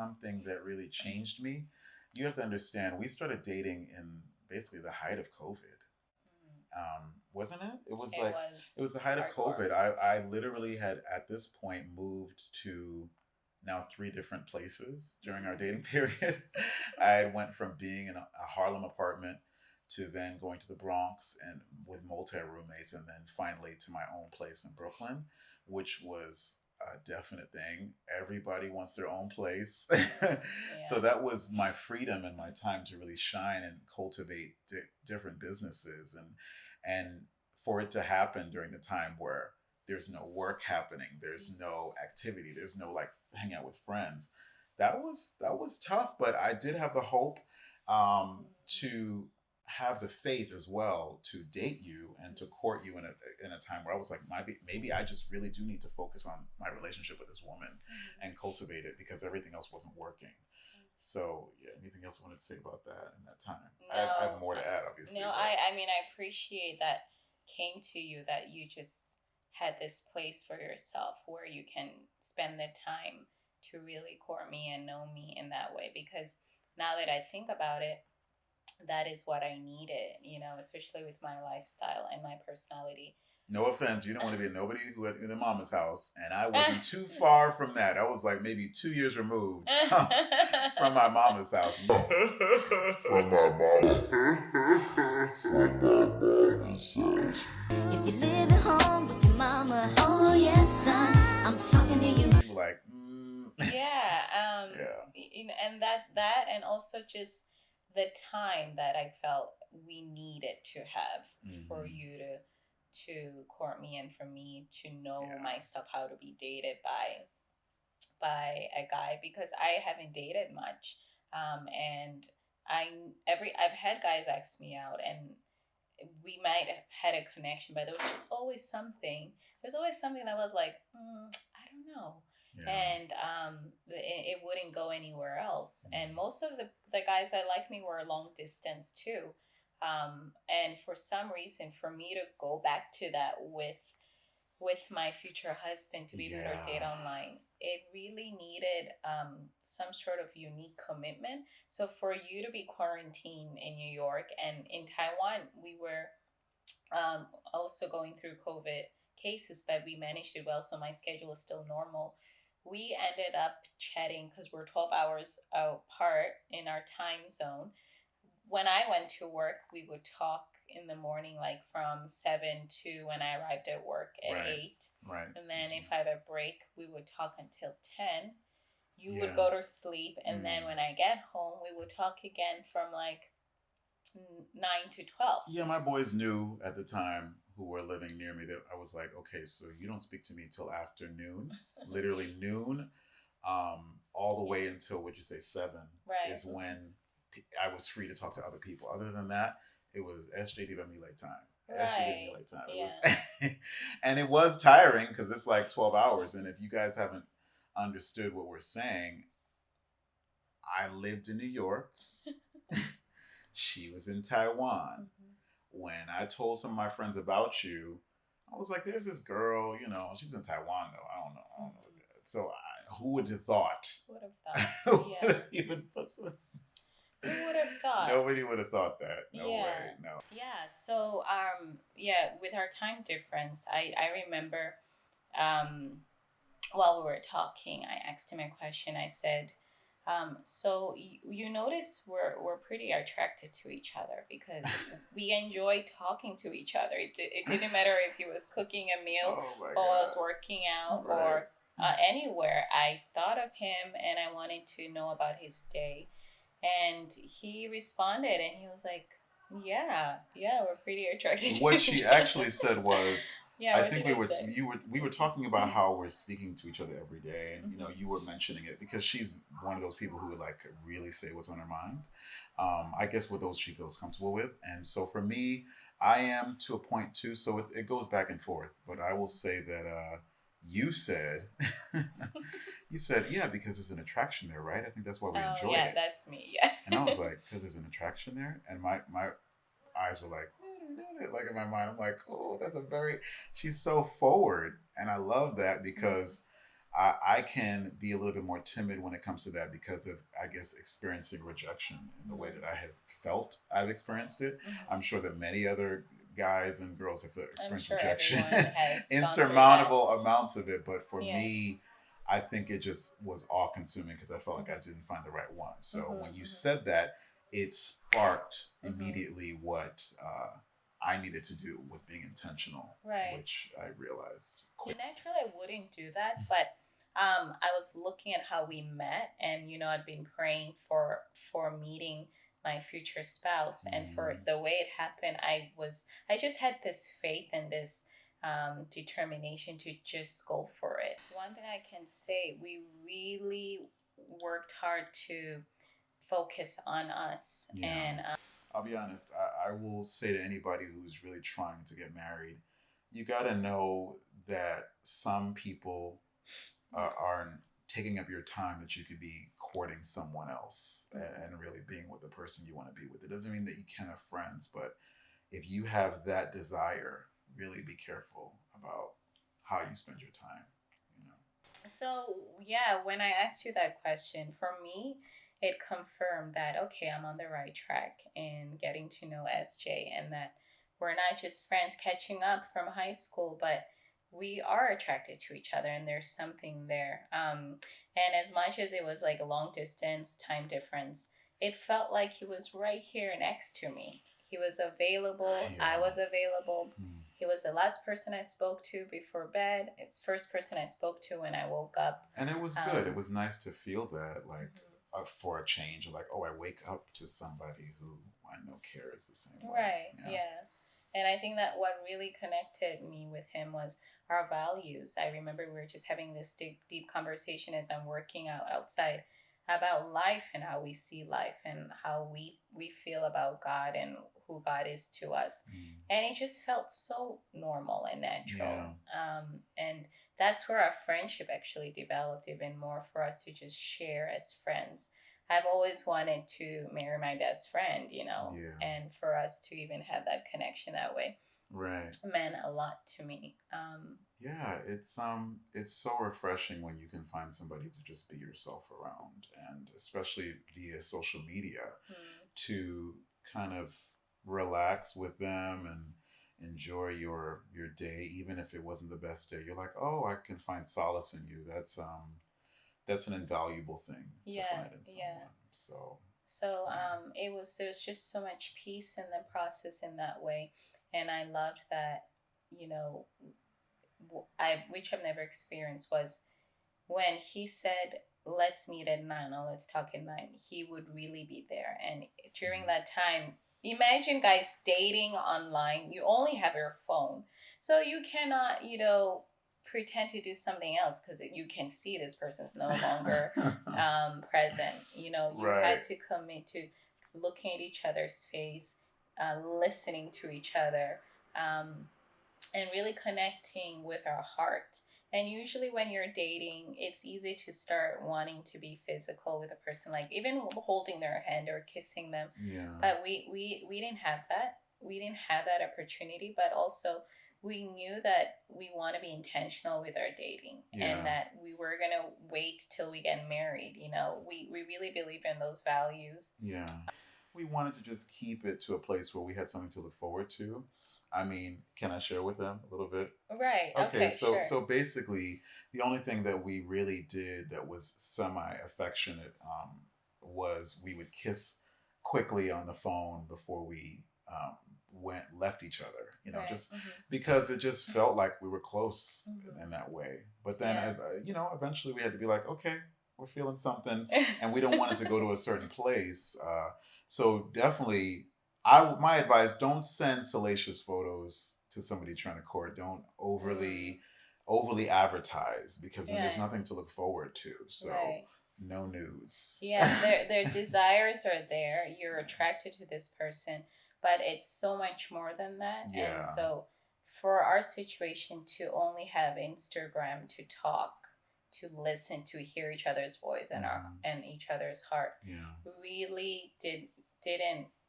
something that really changed me. You have to understand, we started dating in basically the height of COVID. Wasn't it? It was It like it was was the height of hardcore. COVID. I literally had at this point moved to now three different places during our dating period. I had went from being in a Harlem apartment to then going to the Bronx and with multi roommates, and then finally to my own place in Brooklyn, which was a definite thing. Everybody wants their own place. So Yeah. that was my freedom and my time to really shine and cultivate different businesses, and for it to happen during the time where there's no work happening, there's no activity, there's no like hang out with friends. That was tough, but I did have the hope to have the faith as well to date you and to court you in a time where I was like, maybe I just really do need to focus on my relationship with this woman and cultivate it because everything else wasn't working. So yeah, anything else I wanted to say about that in that time? I have No, more to add, obviously, no. but I mean, I appreciate that came to you that you just had this place for yourself where you can spend the time to really court me and know me in that way. Because now that I think about it, that is what I needed. Especially with my lifestyle and my personality. no offense, you don't want to be a nobody who had in the mama's house, and I wasn't too far from that. I was like maybe 2 years removed from my mama's house. From my mama. From my mama's house. If you live at home with your mama, oh yes, son, I'm talking to you. You were like, Yeah. yeah. And that and also just the time that I felt we needed to have for Mm-hmm. you to court me and for me to know Yeah. myself how to be dated by a guy, because I haven't dated much. And I've had guys ask me out, and we might have had a connection, but there was just always something. There's always something that was like, I don't know. Yeah. And it wouldn't go anywhere else. And Mm. most of the guys that like me were long distance too. And for some reason, for me to go back to that with my future husband, to be able to Yeah. date online, it really needed some sort of unique commitment. So for you to be quarantined in New York and in Taiwan, we were also going through COVID cases, but we managed it well. So my schedule was still normal. We ended up chatting because we're 12 hours apart in our time zone. When I went to work, we would talk in the morning, like from 7 to when I arrived at work at Right. 8. Right. And then Excuse me. if I had a break, we would talk until 10. You would Yeah. go to sleep. And then Mm. when I get home, we would talk again from like 9 to 12. Yeah, my boys knew at the time who were living near me that I was like, okay, so you don't speak to me till afternoon, literally noon, all the way until what you say 7 Right. is when I was free to talk to other people. Other than that, it was Esjae Tivamile time. Esjae Right. Tivamile time. It Yeah. was, and it was tiring because it's like 12 hours. And if you guys haven't understood what we're saying, I lived in New York. She was in Taiwan. Mm-hmm. When I told some of my friends about you, I was like, "There's this girl, she's in Taiwan though. I don't know." So who would have thought? Would have thought. Who Yeah. would have even? Who would have thought? Nobody would have thought that. No Yeah. way. No. Yeah. So yeah, with our time difference, I remember while we were talking, I asked him a question. I said, so you notice we're pretty attracted to each other because we enjoy talking to each other. It didn't matter if he was cooking a meal Oh my or god. was working out Right. or anywhere. I thought of him and I wanted to know about his day. And he responded and he was like, yeah, we're pretty attracted to What each she other. actually said was, Yeah, I what think did I say? we were talking about how we're speaking to each other every day, and Mhm. you were mentioning it because she's one of those people who would like really say what's on her mind. I guess with those she feels comfortable with, and so for me, I am to a point too. So it goes back and forth, but I will say that you said you said yeah because there's an attraction there, right? I think that's why we Oh, enjoy yeah, it, that's me. Yeah. and I was like because there's an attraction there, and my eyes were like in my mind I'm like, oh, that's a very she's so forward, and I love that because I can be a little bit more timid when it comes to that because of, I guess, experiencing rejection in the way Mm-hmm. that I have felt I've experienced it. Mm-hmm. I'm sure that many other guys and girls have I'm experienced sure rejection, everyone has gone through that. insurmountable amounts of it. But for Yeah. me, I think it just was all consuming because I felt like I Mm-hmm. didn't find the right one. So when you Mm-hmm. said that, it sparked Mm-hmm. immediately what I needed to do with being intentional, Right. which I realized quick. Naturally, I wouldn't do that, but I was looking at how we met, and I'd been praying for meeting my future spouse, and for Mm, the way it happened, I just had this faith and this determination to just go for it. One thing I can say, we really worked hard to focus on us, yeah. and I'll be honest. I will say to anybody who's really trying to get married, you got to know that some people are taking up your time that you could be courting someone else and really being with the person you want to be with. It doesn't mean that you can't have friends, but if you have that desire, really be careful about how you spend your time. You know. So, yeah, when I asked you that question, for me, it confirmed that, okay, I'm on the right track in getting to know SJ, and that we're not just friends catching up from high school, but we are attracted to each other and there's something there. And as much as it was like a long distance time difference, it felt like he was right here next to me. He was available, I Yeah. was available. Mm. He was the last person I spoke to before bed. It was the first person I spoke to when I woke up. And it was good. It Um, was nice to feel that, like, mhm. for a change, like, oh, I wake up to somebody who I know cares the same way. Right, Yeah. yeah. And I think that what really connected me with him was our values. I remember we were just having this deep conversation as I'm working out outside about life and how we see life and how we feel about God and who God is to us. Mm. And it just felt so normal and Yeah. natural. And that's where our friendship actually developed even more for us to just share as friends. I've always wanted to marry my best friend, Yeah. and for us to even have that connection that way Right. meant a lot to me. Yeah, it's so refreshing when you can find somebody to just be yourself around, and especially via social media, Hmm. to kind of relax with them and enjoy your day even if it wasn't the best day. You're like, "Oh, I can find solace in you." That's an invaluable thing to Yeah, find in yeah. someone. So, So yeah. there's just so much peace in the process in that way, and I loved that. You know, I which I've never experienced was when he said, let's meet at 9 or let's talk at 9, he would really be there. And during Mhm. that time, imagine guys dating online, you only have your phone. So you cannot, pretend to do something else because you can see this person's no longer present. You Right. had to commit to looking at each other's face, listening to each other. Um, and really connecting with our heart. And usually, when you're dating, it's easy to start wanting to be physical with a person, like even holding their hand or kissing them. Yeah. But we didn't have that. We didn't have that opportunity. But also, we knew that we want to be intentional with our dating and Yeah. that we were going to wait till we get married. We really believe in those values. Yeah. We wanted to just keep it to a place where we had something to look forward to. I mean, can I share with them a little bit? Right. Okay, Okay, sure. so basically, the only thing that we really did that was semi affectionate was we would kiss quickly on the phone before we went left each other. Right. Just Hmm. because it just felt like we were close in Hmm. that way. But then, Yeah. eventually we had to be like, okay, we're feeling something, and we don't want it to go to a certain place. So definitely my advice: don't send salacious photos to somebody trying to court. Don't Mm, overly advertise because then there's yeah, nothing to look forward to. So right. no nudes. Yeah, their desires are there. You're attracted to this person, but it's so much more than that. And Yeah. so for our situation to only have Instagram to talk, to listen, to hear each other's voice and our Hmm. and each other's heart, Yeah. really didn't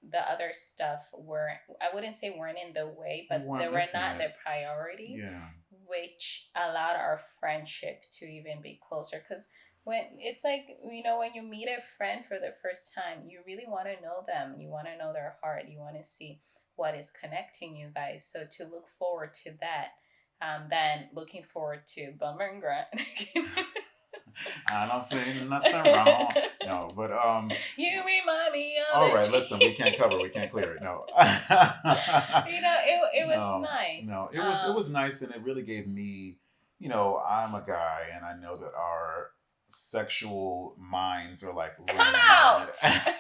the other stuff weren't, I wouldn't say weren't in the way, We but they weren't were missing not it. the priority. Yeah. which allowed our friendship to even be closer. Because when it's like, when you meet a friend for the first time, you really want to know them. You want to know their heart. You want to see what is connecting you guys. So to look forward to that, than looking forward to Bummer and Grunt. I don't say nothing wrong. No, but You remind me of all the right, listen, we can't cover, we can't clear it. No. it was No, nice. no. It was nice, and it really gave me, I'm a guy and I know that our sexual minds are like Come running around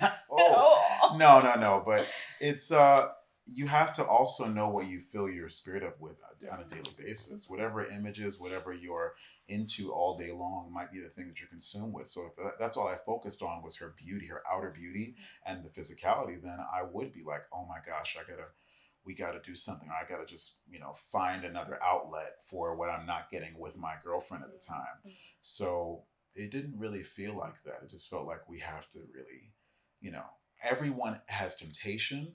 out. oh, Oh. no, no, no, but it's you have to also know what you fill your spirit up with on a daily basis. Whatever images, whatever you're into all day long might be the thing that you consume with. So if that's all I focused on was her beauty, her outer beauty, and the physicality, then I would be like, oh my gosh, we gotta do something. I gotta just, find another outlet for what I'm not getting with my girlfriend at the time. So it didn't really feel like that. It just felt like we have to really, you know, everyone has temptation.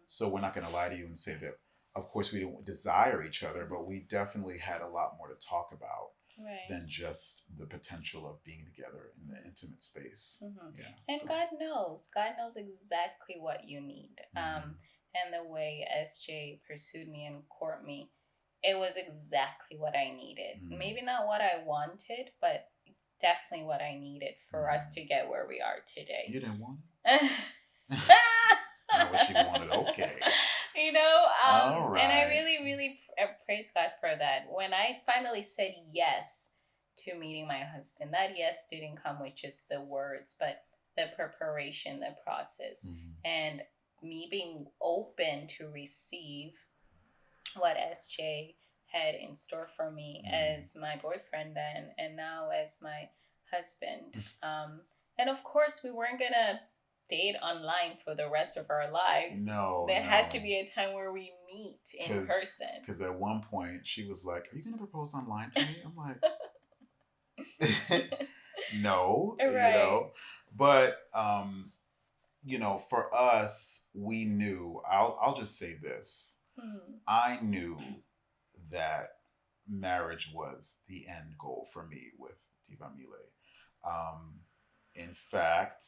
So we're not gonna lie to you and say that of course we don't desire each other, but we definitely had a lot more to talk about Right. than just the potential of being together in the intimate space. Yeah. And So. God knows exactly what you need. Mhm. And the way SJ pursued me and court me, it was exactly what I needed. Mhm. Maybe not what I wanted, but definitely what I needed for us Mhm. to get where we are You today. didn't want it. Not what she wanted. Okay. And I All right. really, really praise God for that. When I finally said yes to meeting my husband, that yes didn't come with just the words, but the preparation, the process, Mhm. and me being open to receive what SJ had in store for me Mhm. as my boyfriend then, and now as my husband. And of course, we weren't gonna date online for the rest of our lives. No, There had to no. be a time where we meet in Cause, person. cause at one point she was like, "Are you gonna propose online to me?" I'm like, "No," Right. But for us, we knew. I'll just say this: Hmm. I knew that marriage was the end goal for me with Tivamile. Um, in fact,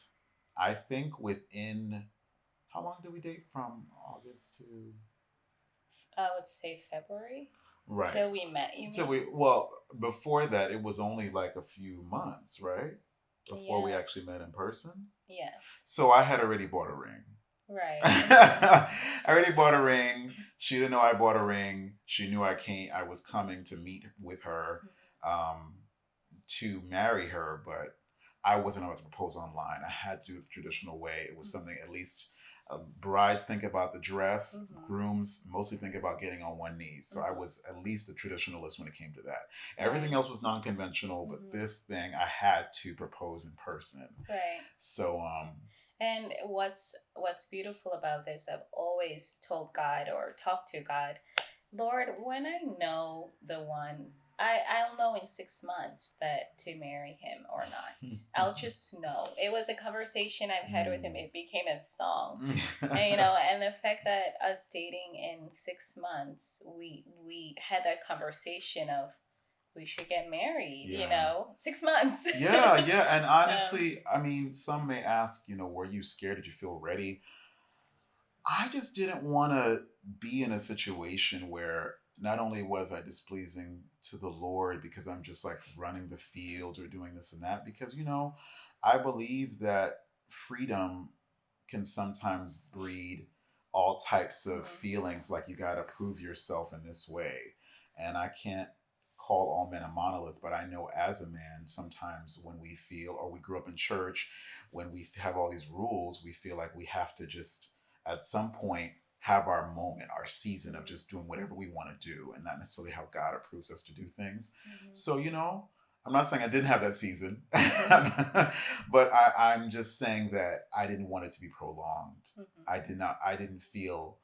I think within how long did we date from August to I would say February right till we met. You till mean? we well before that it was only like a few months, right? Before we Yeah. actually met in person. Yes. So I had already bought a ring. Right. I already bought a ring. She didn't know I bought a ring. She knew I was coming to meet with her, um, to marry her, but I wasn't about to propose online. I had to do it the traditional way. It was something at least brides think about the dress, grooms mostly think about getting on one knee. So I was at least a traditionalist when it came to that. Everything Right. else was non conventional, but this thing I had to propose in person. Right. So, And what's beautiful about this, I've always told God or talked to God, Lord, when I know the one, I'll know in 6 months that to marry him or not. I'll just know. It was a conversation I've had with him. It became a song. And the fact that us dating in 6 months, we had that conversation of we should get married, Yeah. 6 months. Yeah, yeah. And um, honestly, I mean, some may ask, were you scared? Did you feel ready? I just didn't want to be in a situation where not only was I displeasing to the Lord because I'm just like running the field or doing this and that, because, I believe that freedom can sometimes breed all types of feelings like you got to prove yourself in this way. And I can't call all men a monolith, but I know as a man, sometimes when we feel, or we grew up in church, when we have all these rules, we feel like we have to just at some point have our moment, our season of just doing whatever we want to do and not necessarily how God approves us to do things. So, I'm not saying I didn't have that season, but I'm just saying that I didn't want it to be prolonged. I didn't feel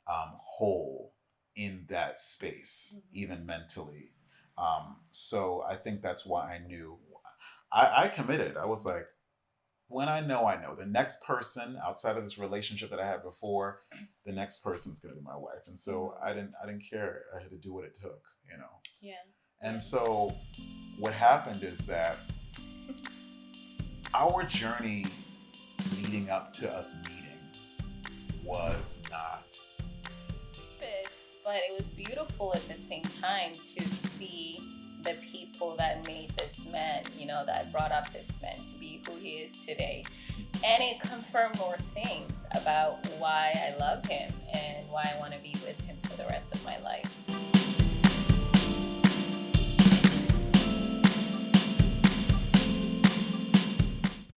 whole in that space, even mentally. So I think that's why I knew I committed. I was like, when I know the next person outside of this relationship that I had before, the next person is going to be my wife. And so Mm-hmm. I didn't care. I had to do what it took, you know. Yeah. And Yeah. so what happened is that our journey leading up to us meeting was not easy. This, but it was beautiful at the same time to see the people that made this man, that brought up this man to be who he is today. And it confirmed more things about why I love him and why I want to be with him for the rest of my life.